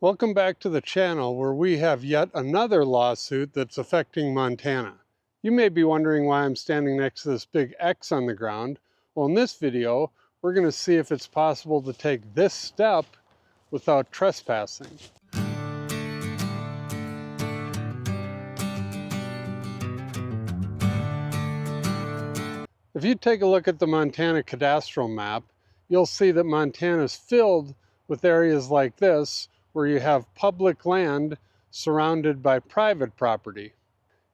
Welcome back to the channel where we have yet another lawsuit that's affecting Montana. You may be wondering why I'm standing next to this big X on the ground. Well, in this video, we're going to see if it's possible to take this step without trespassing. If you take a look at the Montana cadastral map, you'll see that Montana is filled with areas like this where you have public land surrounded by private property.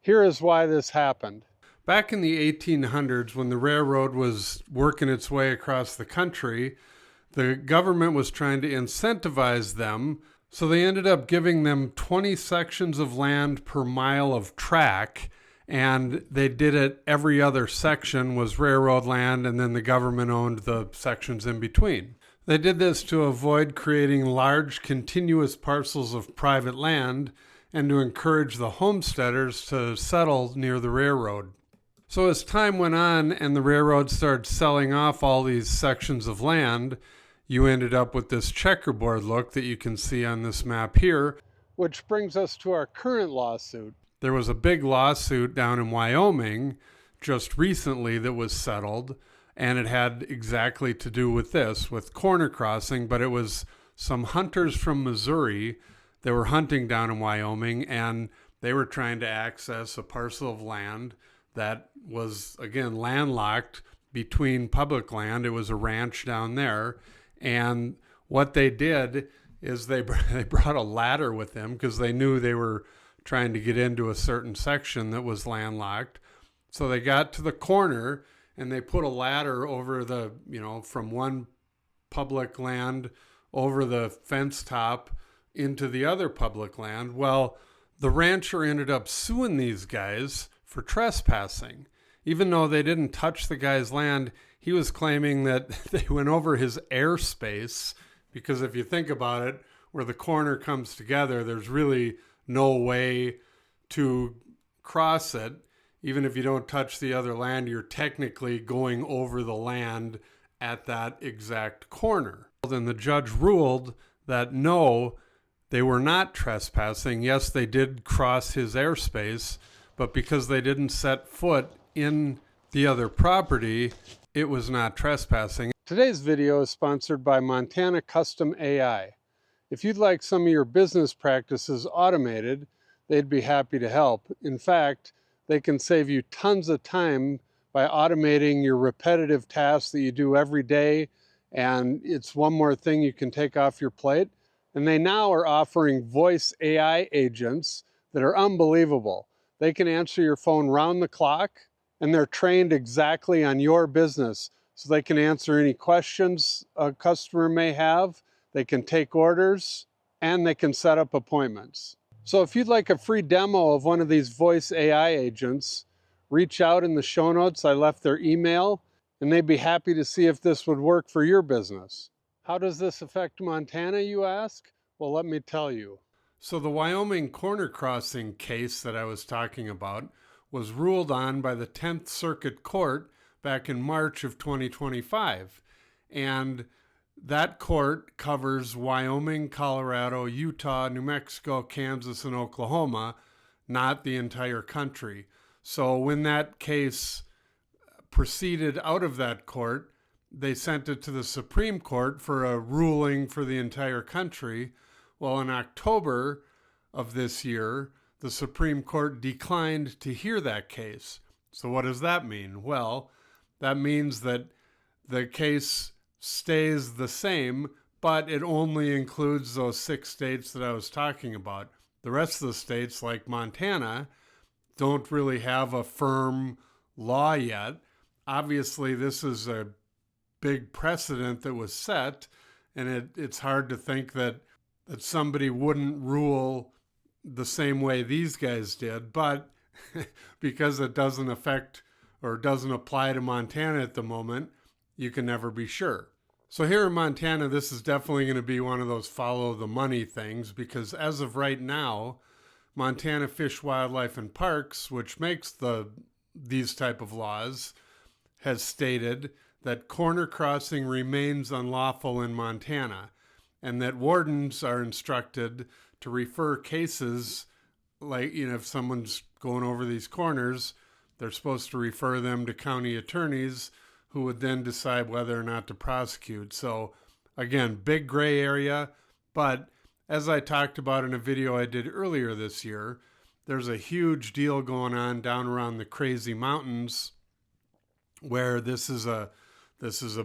Here is why this happened. Back in the 1800s, when the railroad was working its way across the country, the government was trying to incentivize them, so they ended up giving them 20 sections of land per mile of track, and they did it every other section was railroad land, and then the government owned the sections in between. They did this to avoid creating large continuous parcels of private land and to encourage the homesteaders to settle near the railroad. So as time went on and the railroad started selling off all these sections of land, you ended up with this checkerboard look that you can see on this map here, which brings us to our current lawsuit. There was a big lawsuit down in Wyoming just recently that was settled, and it had exactly to do with this, with corner crossing, but it was some hunters from Missouri that were hunting down in Wyoming, and they were trying to access a parcel of land that was, again, landlocked between public land. It was a ranch down there, and what they did is they brought a ladder with them because they knew they were trying to get into a certain section that was landlocked. So they got to the corner and they put a ladder over the, from one public land over the fence top into the other public land. Well, the rancher ended up suing these guys for trespassing. Even though they didn't touch the guy's land, he was claiming that they went over his airspace, because if you think about it, where the corner comes together, there's really no way to cross it. Even if you don't touch the other land, you're technically going over the land at that exact corner. Then the judge ruled that no, they were not trespassing. Yes, they did cross his airspace, but because they didn't set foot in the other property, it was not trespassing. Today's video is sponsored by Montana Custom AI. If you'd like some of your business practices automated, they'd be happy to help. In fact, they can save you tons of time by automating your repetitive tasks that you do every day, and it's one more thing you can take off your plate. And they now are offering voice AI agents that are unbelievable. They can answer your phone round the clock, and they're trained exactly on your business, so they can answer any questions a customer may have. They can take orders, and they can set up appointments. So if you'd like a free demo of one of these voice AI agents, reach out in the show notes. I left their email, and they'd be happy to see if this would work for your business. How does this affect Montana, you ask? Well, let me tell you. So the Wyoming corner crossing case that I was talking about was ruled on by the 10th Circuit Court back in March of 2025. And that court covers Wyoming, Colorado, Utah, New Mexico, Kansas, and Oklahoma, not the entire country. So when that case proceeded out of that court, they sent it to the Supreme Court for a ruling for the entire country. Well, in October of this year, the Supreme Court declined to hear that case. So what does that mean? Well, that means that the case stays the same, but it only includes those 6 states that I was talking about. The rest of the states, like Montana, don't really have a firm law yet. Obviously, this is a big precedent that was set, and it's hard to think that somebody wouldn't rule the same way these guys did, but because it doesn't affect or doesn't apply to Montana at the moment, you can never be sure. So here in Montana, this is definitely going to be one of those follow the money things, because as of right now, Montana Fish, Wildlife, and Parks, which makes these type of laws, has stated that corner crossing remains unlawful in Montana. and that wardens are instructed to refer cases, like, if someone's going over these corners, they're supposed to refer them to county attorneys who would then decide whether or not to prosecute. So again, big gray area, but as I talked about in a video I did earlier this year, there's a huge deal going on down around the Crazy Mountains where this is a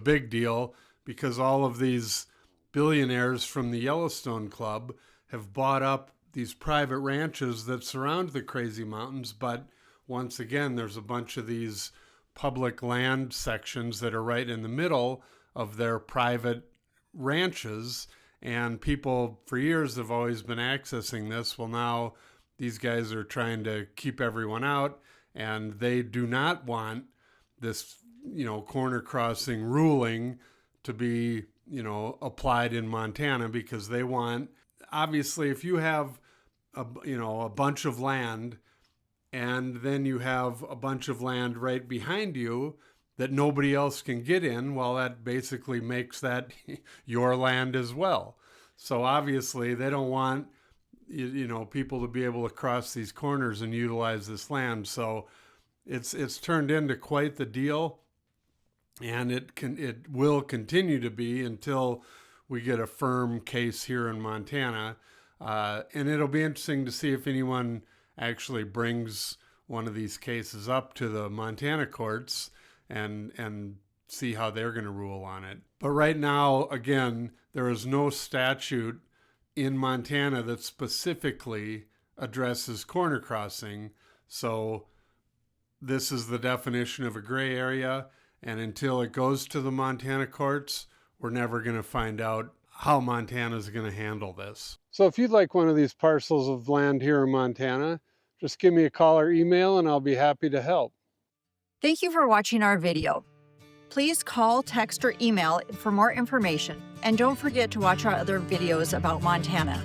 big deal because all of these billionaires from the Yellowstone Club have bought up these private ranches that surround the Crazy Mountains, but once again, there's a bunch of these public land sections that are right in the middle of their private ranches, and people for years have always been accessing this. Well, now these guys are trying to keep everyone out, and they do not want this, corner crossing ruling to be, applied in Montana, because they want, obviously, if you have a bunch of land and then you have a bunch of land right behind you that nobody else can get in, well, that basically makes that your land as well. So obviously they don't want, people to be able to cross these corners and utilize this land. So it's turned into quite the deal, and it will continue to be until we get a firm case here in Montana. And it'll be interesting to see if anyone actually brings one of these cases up to the Montana courts and see how they're going to rule on it. But right now, again, there is no statute in Montana that specifically addresses corner crossing. So this is the definition of a gray area, and until it goes to the Montana courts, we're never going to find out how Montana is going to handle this. So if you'd like one of these parcels of land here in Montana, just give me a call or email and I'll be happy to help. Thank you for watching our video. Please call, text, or email for more information, and don't forget to watch our other videos about Montana.